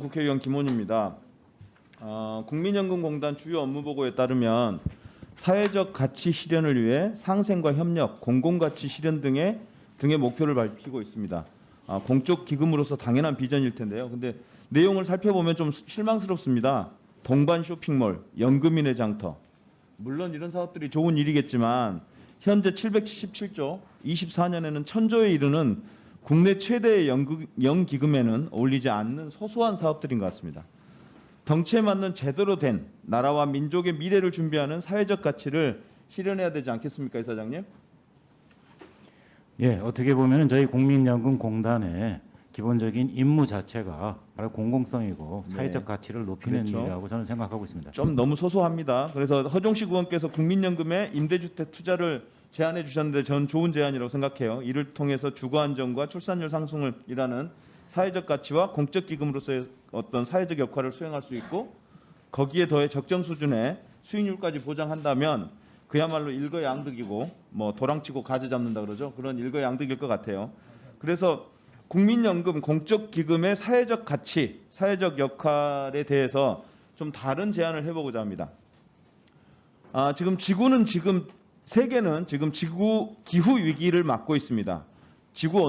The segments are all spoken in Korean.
국회의원 김원입니다. 국민연금공단 주요 업무보고에 따르면 사회적 가치 실현을 위해 상생과 협력, 공공가치 실현 등의 목표를 밝히고 있습니다. 공적 기금으로서 당연한 비전일 텐데요. 근데 내용을 살펴보면 좀 실망스럽습니다. 동반 쇼핑몰, 연금인의 장터. 물론 이런 사업들이 좋은 일이겠지만 현재 777조, 24년에는 1000조에 이르는 국내 최대의 연기금에는 어울리지 않는 소소한 사업들인 것 같습니다. 덩치에 맞는 제대로 된 나라와 민족의 미래를 준비하는 사회적 가치를 실현해야 되지 않겠습니까, 이사장님? 예, 어떻게 보면 저희 국민연금공단의 기본적인 임무 자체가 바로 공공성이고 사회적 가치를 높이는 그렇죠. 일이라고 저는 생각하고 있습니다. 좀 너무 소소합니다. 그래서 허종식 의원께서 국민연금에 임대주택 투자를 제안해 주셨는데 저는 좋은 제안이라고 생각해요. 이를 통해서 주거 안정과 출산율 상승을 일하는 사회적 가치와 공적 기금으로서의 어떤 사회적 역할을 수행할 수 있고 거기에 더해 적정 수준의 수익률까지 보장한다면 그야말로 일거양득이고 뭐 도랑치고 가지 잡는다 그러죠. 그런 일거양득일 것 같아요. 그래서 국민연금 공적 기금의 사회적 가치, 사회적 역할에 대해서 좀 다른 제안을 해보고자 합니다. 세계는 지금 지구 기후 위기를 맞고 있습니다. 지구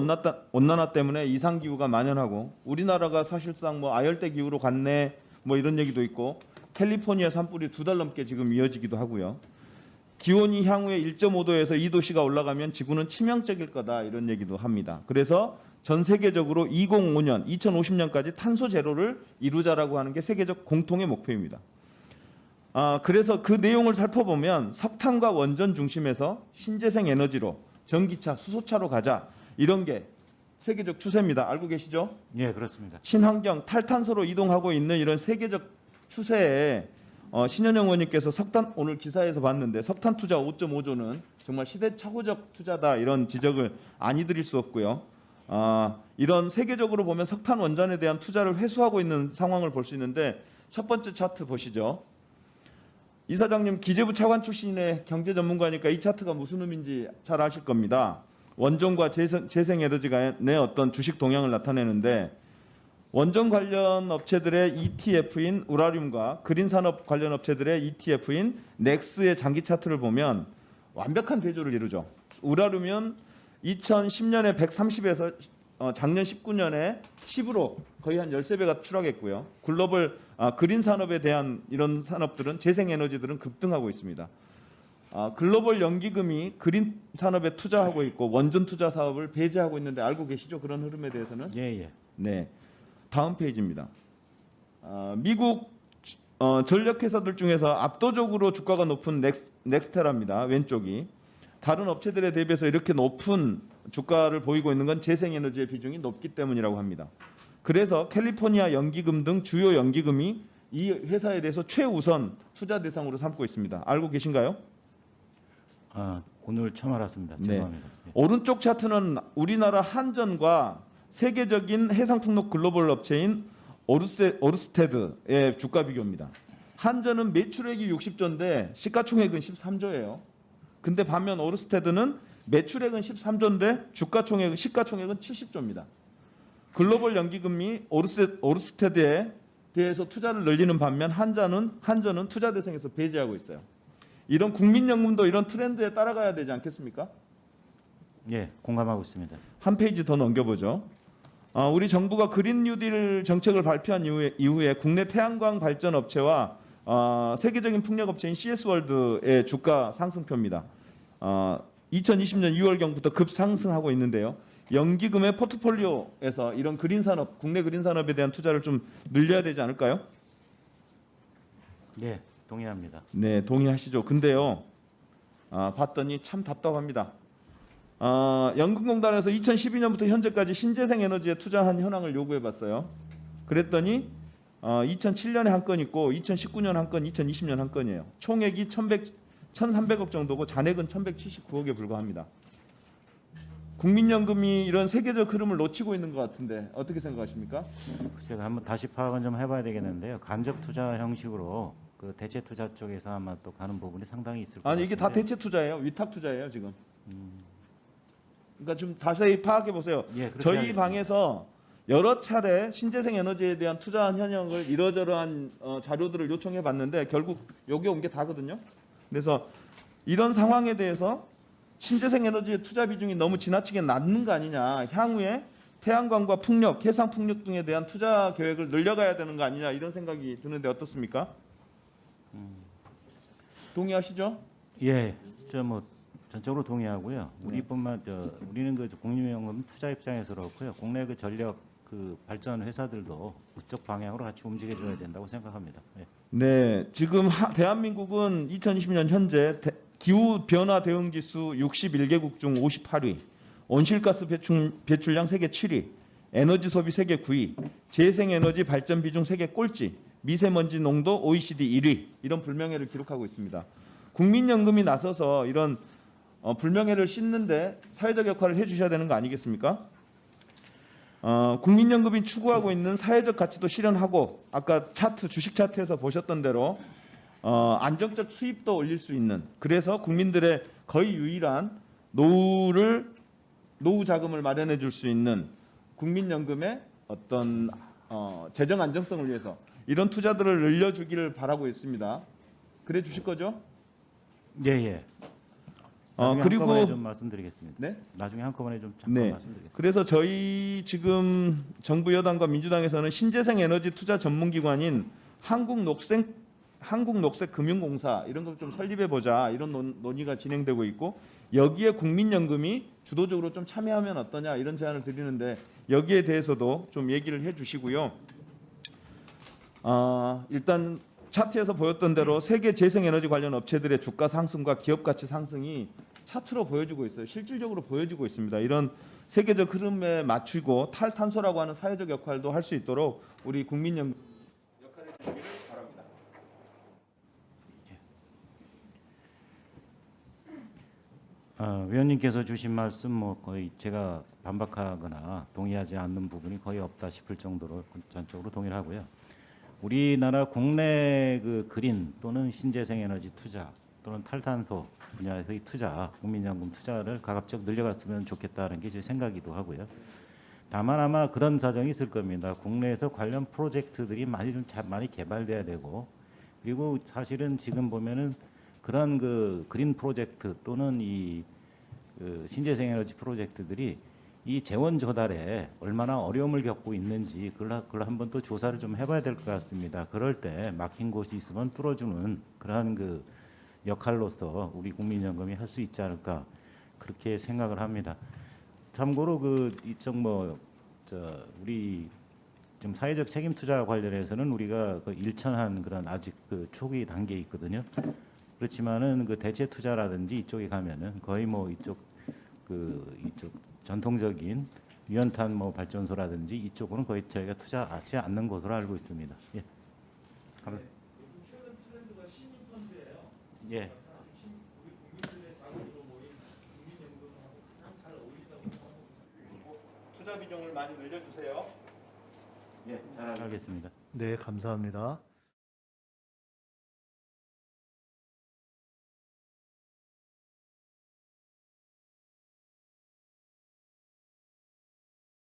온난화 때문에 이상 기후가 만연하고 우리나라가 사실상 뭐 아열대 기후로 갔네 뭐 이런 얘기도 있고 캘리포니아 산불이 2달 넘게 지금 이어지기도 하고요. 기온이 향후에 1.5도에서 2도씨가 올라가면 지구는 치명적일 거다 이런 얘기도 합니다. 그래서 전 세계적으로 2050년, 2050년까지 탄소 제로를 이루자라고 하는 게 세계적 공통의 목표입니다. 그래서 그 내용을 살펴보면 석탄과 원전 중심에서 신재생 에너지로 전기차, 수소차로 가자 이런 게 세계적 추세입니다. 알고 계시죠? 예, 그렇습니다. 친환경, 탈탄소로 이동하고 있는 이런 세계적 추세에 신현영 의원님께서 석탄 오늘 기사에서 봤는데 석탄 투자 5.5조는 정말 시대착오적 투자다 이런 지적을 아니 드릴 수 없고요. 이런 세계적으로 보면 석탄 원전에 대한 투자를 회수하고 있는 상황을 볼 수 있는데 첫 번째 차트 보시죠. 이사장님 기재부 차관 출신의 경제 전문가니까 이 차트가 무슨 의미인지 잘 아실 겁니다. 원전과 재생에너지간의 어떤 주식 동향을 나타내는데 원전 관련 업체들의 ETF인 우라늄과 그린산업 관련 업체들의 ETF인 넥스의 장기 차트를 보면 완벽한 대조를 이루죠. 우라늄은 2010년에 130에서 작년 19년에 10으로 거의 한 13배가 추락했고요. 글로벌 그린 산업에 대한 이런 산업들은 재생에너지들은 급등하고 있습니다. 글로벌 연기금이 그린 산업에 투자하고 있고 원전 투자 사업을 배제하고 있는데 알고 계시죠? 그런 흐름에 대해서는? 예. 네. 다음 페이지입니다. 미국 전력회사들 중에서 압도적으로 주가가 높은 넥스테라입니다. 왼쪽이. 다른 업체들에 대비해서 이렇게 높은 주가를 보이고 있는 건 재생에너지의 비중이 높기 때문이라고 합니다. 그래서 캘리포니아 연기금 등 주요 연기금이 이 회사에 대해서 최우선 투자 대상으로 삼고 있습니다. 알고 계신가요? 오늘 처음 알았습니다. 죄송합니다. 네. 오른쪽 차트는 우리나라 한전과 세계적인 해상풍력 글로벌 업체인 오르스테드의 주가 비교입니다. 한전은 매출액이 60조인데 시가총액은 13조예요. 근데 반면 오르스테드는 매출액은 13조인데 시가총액은 70조입니다. 글로벌 연기금이 오르스테드에 대해서 투자를 늘리는 반면 한전은 투자 대상에서 배제하고 있어요. 이런 국민연금도 이런 트렌드에 따라가야 되지 않겠습니까? 예, 공감하고 있습니다. 한 페이지 더 넘겨보죠. 우리 정부가 그린 뉴딜 정책을 발표한 이후에 국내 태양광 발전 업체와 세계적인 풍력업체인 CS월드의 주가 상승표입니다. 2020년 2월경부터 급상승하고 있는데요. 연기금의 포트폴리오에서 이런 그린산업, 국내 그린산업에 대한 투자를 좀 늘려야 되지 않을까요? 예, 동의합니다. 네, 동의하시죠. 근데요, 봤더니 참 답답합니다. 연금공단에서 2012년부터 현재까지 신재생 에너지에 투자한 현황을 요구해봤어요. 그랬더니 2007년에 한 건 있고 2019년 한 건, 2020년 한 건이에요. 총액이 1,300억 정도고 잔액은 1,179억에 불과합니다. 국민연금이 이런 세계적 흐름을 놓치고 있는 것 같은데 어떻게 생각하십니까? 글쎄요, 한번 다시 파악은 좀 해봐야 되겠는데요. 간접 투자 형식으로 그 대체 투자 쪽에서 아마 또 가는 부분이 상당히 있을 것 같은데. 아니 이게 다 대체 투자예요. 위탁 투자예요 지금. 그러니까 좀 자세히 파악해 보세요. 예, 그렇게 저희 알겠습니다. 방에서 여러 차례 신재생 에너지에 대한 투자 현황을 이러저러한 자료들을 요청해 봤는데 결국 여기 온 게 다거든요. 그래서 이런 상황에 대해서 신재생 에너지의 투자 비중이 너무 지나치게 낮는 거 아니냐. 향후에 태양광과 풍력, 해상 풍력 등에 대한 투자 계획을 늘려가야 되는 거 아니냐 이런 생각이 드는데 어떻습니까? 동의하시죠? 예, 저 뭐 전적으로 동의하고요. 우리는 그 국민연금 투자 입장에서 그렇고요. 국내 그 전력 그 발전 회사들도 그쪽 방향으로 같이 움직여줘야 된다고 생각합니다. 예. 네, 지금 대한민국은 2020년 현재 기후 변화 대응 지수 61개국 중 58위, 온실가스 배출량 세계 7위, 에너지 소비 세계 9위, 재생에너지 발전 비중 세계 꼴찌, 미세먼지 농도 OECD 1위 이런 불명예를 기록하고 있습니다. 국민연금이 나서서 이런 불명예를 씻는데 사회적 역할을 해주셔야 되는 거 아니겠습니까? 국민연금이 추구하고 있는 사회적 가치도 실현하고 아까 차트 주식 차트에서 보셨던 대로 안정적 수입도 올릴 수 있는 그래서 국민들의 거의 유일한 노후 자금을 마련해 줄 수 있는 국민연금의 어떤 재정 안정성을 위해서 이런 투자들을 늘려주기를 바라고 있습니다. 그래 주실 거죠? 예, 예. 나중에 그리고 한꺼번에 좀 말씀드리겠습니다. 네? 나중에 한꺼번에 좀 잠깐 네. 말씀드리겠습니다. 그래서 저희 지금 정부 여당과 민주당에서는 신재생 에너지 투자 전문기관인 한국녹색금융공사 이런 걸 좀 설립해 보자 이런 논의가 진행되고 있고 여기에 국민연금이 주도적으로 좀 참여하면 어떠냐 이런 제안을 드리는데 여기에 대해서도 좀 얘기를 해주시고요. 일단 차트에서 보였던 대로 세계 재생에너지 관련 업체들의 주가 상승과 기업 가치 상승이 차트로 보여지고 있어요. 실질적으로 보여지고 있습니다. 이런 세계적 흐름에 맞추고 탈탄소라고 하는 사회적 역할도 할 수 있도록 우리 국민연금 역할을 해주시기를 바랍니다. 위원님께서 주신 말씀 뭐 거의 제가 반박하거나 동의하지 않는 부분이 거의 없다 싶을 정도로 전적으로 동의를 하고요. 우리나라 국내 그 그린 또는 신재생 에너지 투자 또는 탈탄소 분야에서의 투자, 국민연금 투자를 가급적 늘려갔으면 좋겠다는 게 제 생각이기도 하고요. 다만 아마 그런 사정이 있을 겁니다. 국내에서 관련 프로젝트들이 많이 개발돼야 되고 그리고 사실은 지금 보면은 그런 그 그린 프로젝트 또는 이 신재생 에너지 프로젝트들이 이 재원 조달에 얼마나 어려움을 겪고 있는지 그걸 한번 또 조사를 좀 해봐야 될 것 같습니다. 그럴 때 막힌 곳이 있으면 뚫어주는 그러한 그 역할로서 우리 국민연금이 할 수 있지 않을까 그렇게 생각을 합니다. 참고로 그 이쪽 우리 지금 사회적 책임 투자 관련해서는 우리가 그 일천한 그런 아직 그 초기 단계에 있거든요. 그렇지만은 그 대체 투자라든지 이쪽에 가면은 거의 뭐 이쪽 전통적인 유연탄 뭐 발전소라든지 이쪽으로는 거의 저희가 투자하지 않는 것으로 알고 있습니다. 예. 최근 트렌드가 시민 펀드예요. 예. 우리 국민들의 자금으로 모인 국민연금하고 가장 잘 어울린다고 생각하고 투자 비중을 많이 늘려주세요. 예, 잘 알겠습니다. 네, 감사합니다.